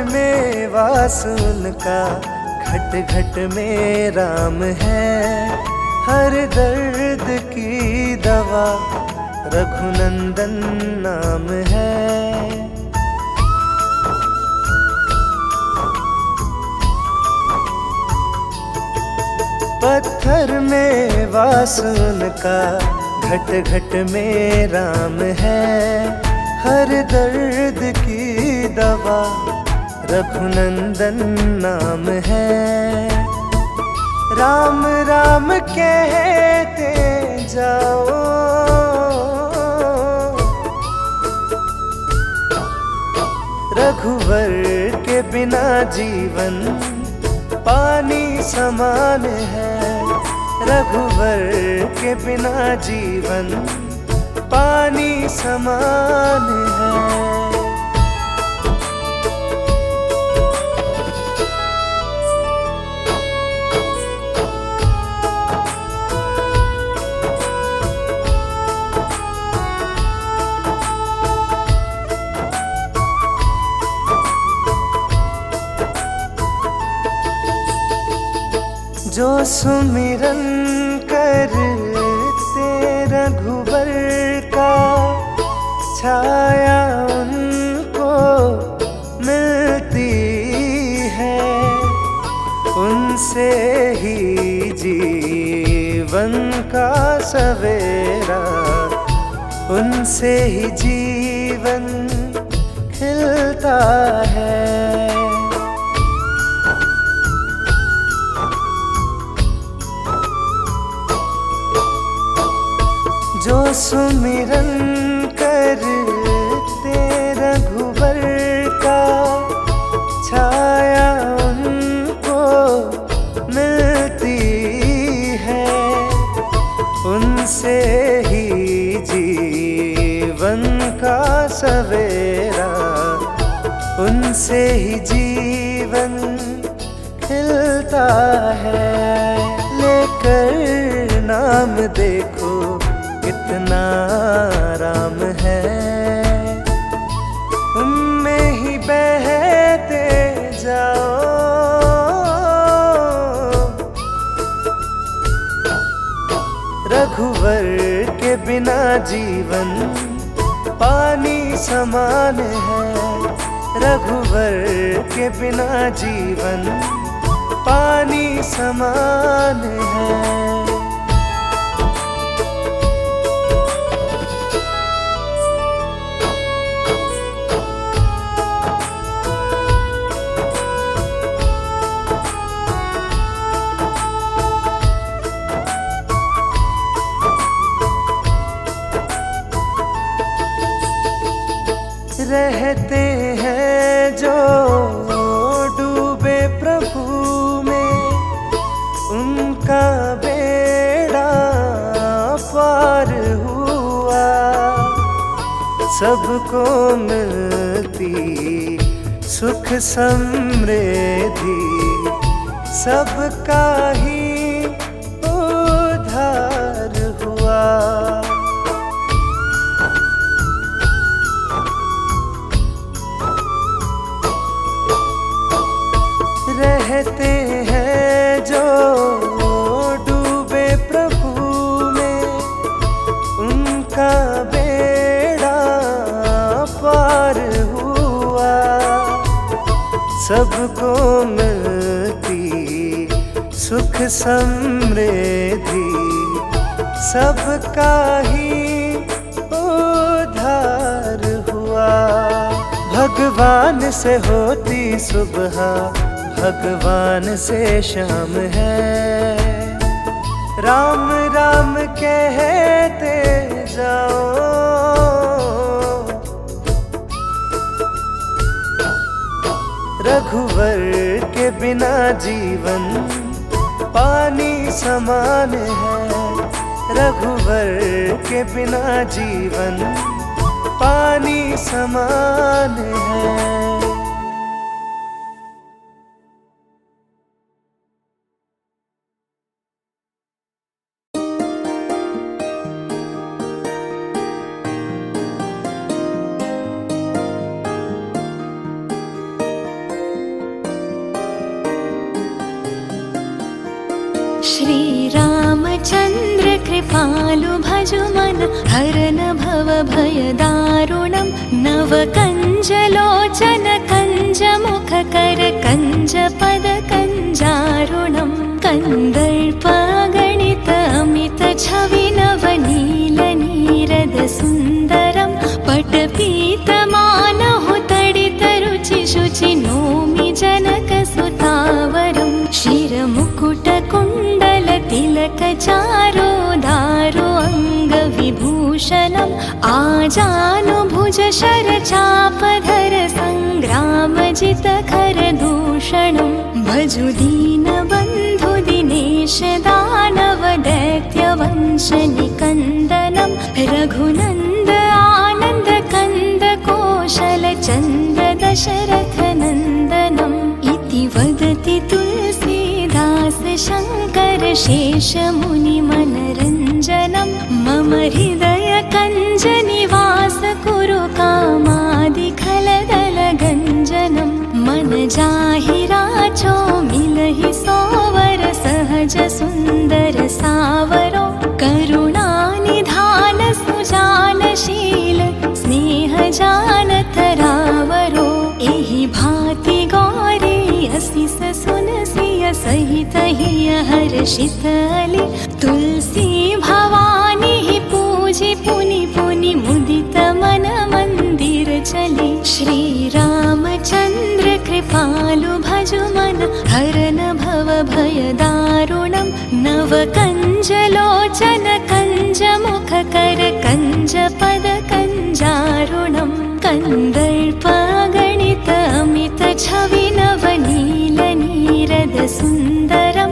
में वासुन का घट घट में राम है। हर दर्द की दवा रघुनंदन नाम है। पत्थर में वासुन का घट घट में राम है। हर दर्द की दवा रघुनंदन नाम है। राम राम कहते जाओ, रघुवर के बिना जीवन पानी समान है। रघुवर के बिना जीवन पानी समान है। जो सुमिरन करते रघुवर का, छाया उनको मिलती है। उनसे ही जीवन का सवेरा, उनसे ही जीवन खिलता है। जो सुमिरन करते रघुवर का, छाया उनको मिलती है। उनसे ही जीवन का सवेरा, उनसे ही जीवन खिलता है। लेकर नाम देखो कितना राम है, उनमें ही बहते जाओ। रघुवर के बिना जीवन पानी समान है। रघुवर के बिना जीवन पानी समान है। रहते हैं जो डूबे प्रभु में, उनका बेड़ा पार हुआ। सबको मिलती सुख समृद्धि, सबका ही उद्धार हुआ। रहते हैं जो डूबे प्रभु में, उनका बेड़ा पार हुआ। सबको मिलती सुख समृद्धि, सबका ही उद्धार हुआ। भगवान से होती सुबह, भगवान से शाम है। राम राम कहते जाओ, रघुवर के बिना जीवन पानी समान है। रघुवर के बिना जीवन पानी समान है। श्रीरामचन्द्र कृपालु भजु मन हरन भव भय दारुणं नव कञ्जलोचन कञ्जमुख कर कञ्ज पद कञ्जारुणं कन्दर्पगणित अमित छवि नवनील नीरद सुन्दरं पटपीतमानहु तडित रुचि शुचि नोमि जनक सुतावरं शिरमुकुट कुण्डल तिलक चारो दारो अङ्गविभूषणम् आजानुभुज शरचापधर सङ्ग्रामजित खरदूषणं भजु दीनबन्धु दिनेश दानव दैत्यवंश निकन्दनं रघुनन्द आनन्द कन्द कोशल चन्द दशरथ नन्दनम् इति वदति तुलसीदास शङ्कर शेष मुनि मनरञ्जनं मम हृदय कञ्ज निवास कुरु कामादि खलदल गञ्जनं मन जाहि राचो मिलहि सोवर सहज सुन्दर सावरो करुणानिधान सुजानशील स्नेह जानत रावरो एहि भाति गौरी असिस सुनसिय सहित हिय हर्षित अली तुलसी भवानी पूजि पुनि पुनि मुदित मन मंदिर चली श्रीरामचन्द्र कृपालु भजु मन हरन भव भय दारुणं नव कञ्जलोचन कञ्जमुख कर कञ्ज पद कञ्जारुणं कन्दर्पगणित अमित छवि नवनील नीरद सुन्दरं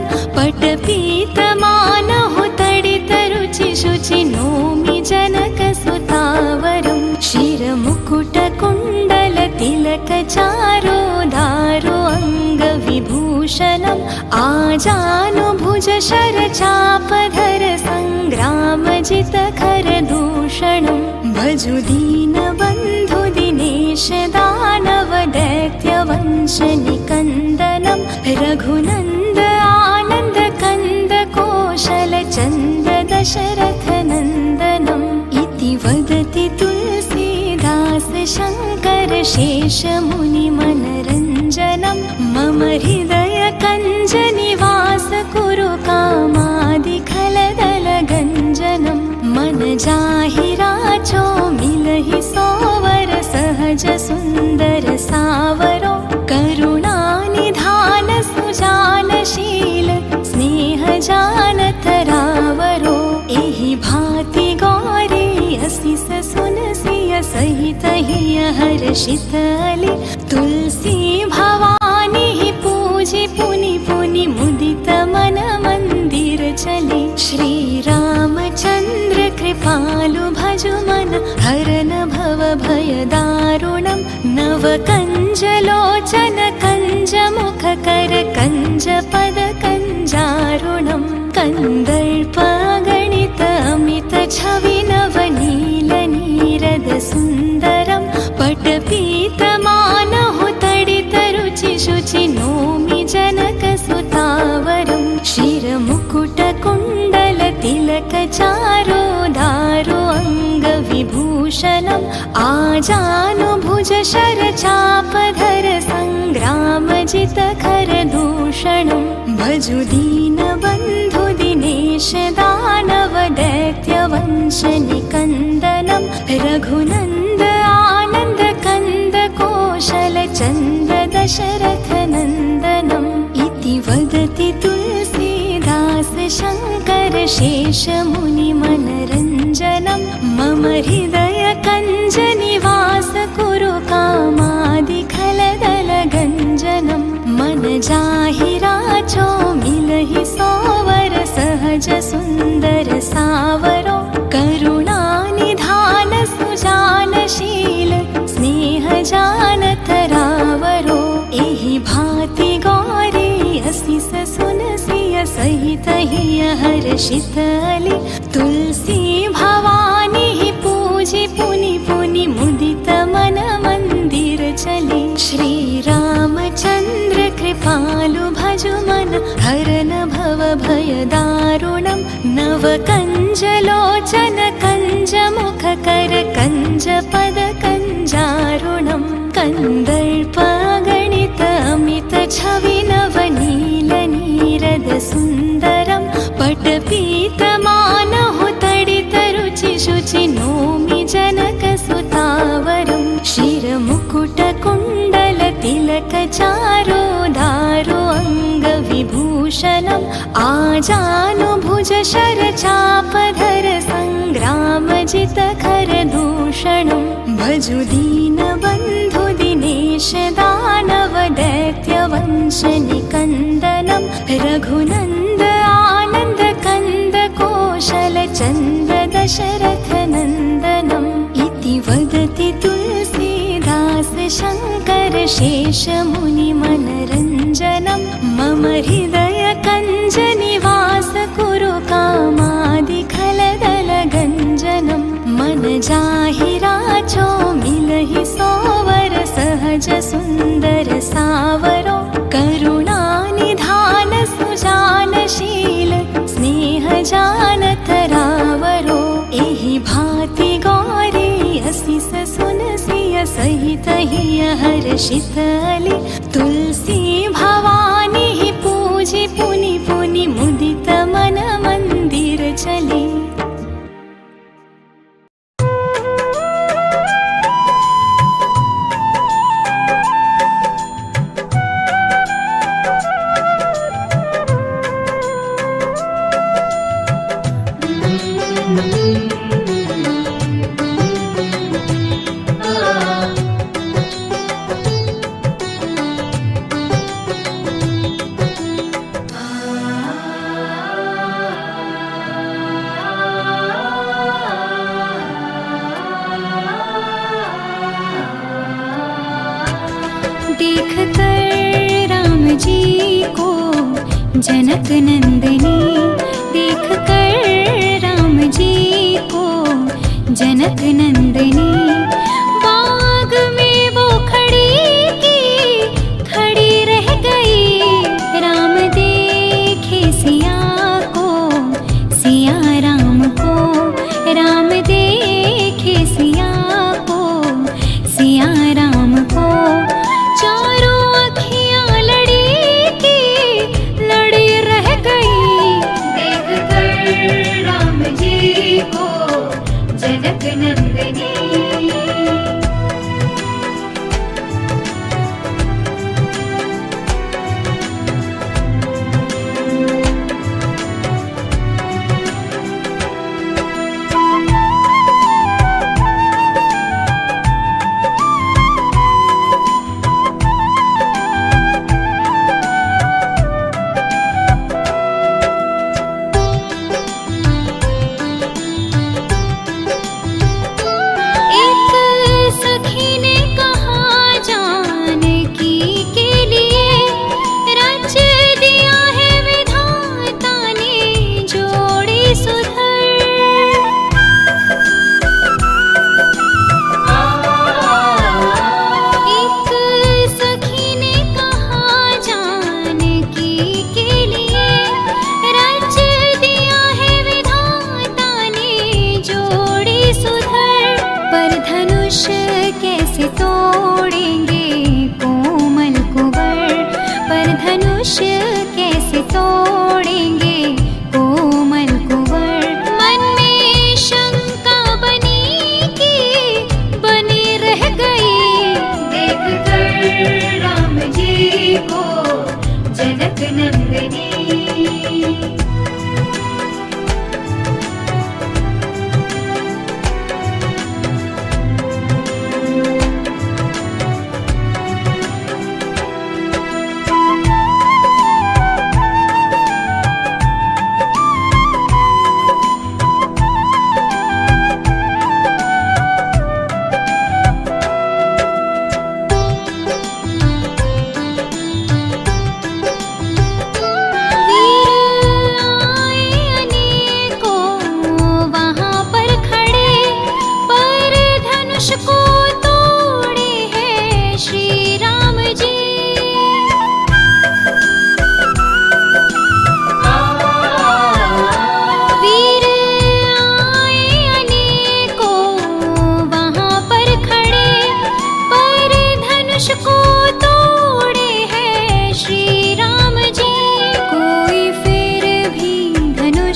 पटपीतमानहु तडित रुचि शुचि नोमि जनक सुतावरं शिरमुकुट कुण्डल तिलक चारो दारो अङ्गविभूषणम् आजानुभुज शरचापधर सङ्ग्रामजित खरदूषणं भजु दीनबन्धु दिनेश दानव दैत्यवंश निकन्दनं रघुनन्द आनन्द कन्द कोशल चन्द दशरथ नन्दनम् इति वदति तुलसीदास शङ्कर शेष मुनि मनरञ्जनं मम हृदय कञ्ज निवास कुरु कामादि खलदल गञ्जनं मन जाहि राचो मिलहि सोवर सहज सुन्दर सावरो करुणानिधान सुजानशील स्नेह जानत रावरो एहि भाति गौरी असिस सुनसिय सहित हिय हर्षित अली तुलसी भवानी पूजि पुनि पुनि मुदित मन मंदिर चली श्रीरामचन्द्र कृपालु भजु मन हरन भव भय दारुणं नव कञ्जलोचन कञ्जमुख कर कञ्ज पद कञ्जारुणं कन्दर्पगणित अमित छवि नवनील नीरद सुन्दरं पटपीतमानहु तडित रुचि शुचि नोमि जनक सुतावरं शिरमुकुट कुण्डल तिलक चारो दारो अङ्गविभूषणम् आजानुभुज शरचापधर सङ्ग्रामजित खरदूषणं भजु दीनबन्धु दिनेश दानव दैत्यवंश निकन्दनं रघुनन्द आनन्द कन्द कोशल चन्द दशरथ नन्दनम् इति वदति तुलसीदास शङ्कर शेष मुनि मनरञ्जनं मम हृदय कञ्ज निवास कुरु कामादि खलदल गञ्जनं मन जाहि राचो मिलहि सोवर सहज सुन्दर सावरो करुणानिधान सुजानशील स्नेह जानत रावरो एहि भाति गौरी असिस सुनसिय सहित हिय हर्षित अली तुलसी भवानी पूजि पुनि पुनि मुदित मन मंदिर चली श्रीरामचन्द्र कृपालु कृपालु भजु मन हरन भव भय दारुणं नव कञ्जलोचन कञ्जमुख कर कञ्जपद कञ्जारुणं कन्दर्पगणित अमित छवि नवनील नीरद सुन्दरं पटपीतमानहु तडित रुचि शुचि नोमि जनक सुतावरं शिरमुकुट कुण्डल तिलक चारो दारो अङ्गविभूषणम् आजानुभुज शरचापधर सङ्ग्रामजित खरदूषणं भजु दीनबन्धु दिनेश दानव दैत्यवंश निकन्दनं रघुनन्द आनन्द कन्द कौशल चन्द दशरथ नन्दनम् इति वदति तुलसीदास शङ्कर शेष मुनि मनरञ्जनं मम हृदय कञ्ज निवास कुरु कामादि खलदल गञ्जनं मन जाहि राचो मिलहि सोवर सहज सुन्दर सावरो करुणानिधान सुजानशील स्नेह जानत रावरो एहि भाति गौरी असिस सुनसिय सहित हिय हर्षित अली तुलसी भवानी ही पूजि पुनि पुनि मुदित मन मंदिर चली। देख कर राम जी को जनक नंदनी देख कर राम जी को जनक नंदनी बाग में वो खड़ी रह गई राम देखे सिया राम को राम देखे सिया राम को चारों अखियां लड़ी रह गई देख कर राम जी को जनक नंदनी।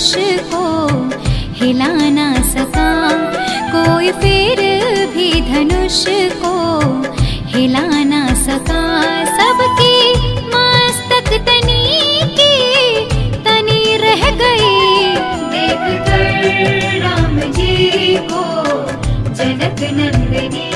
धनुष को हिला ना सका, कोई फिर भी धनुष को हिला ना सका। सबकी मस्तक तनी की तनी रह गई, देख कर राम जी को जनक नंदिनी।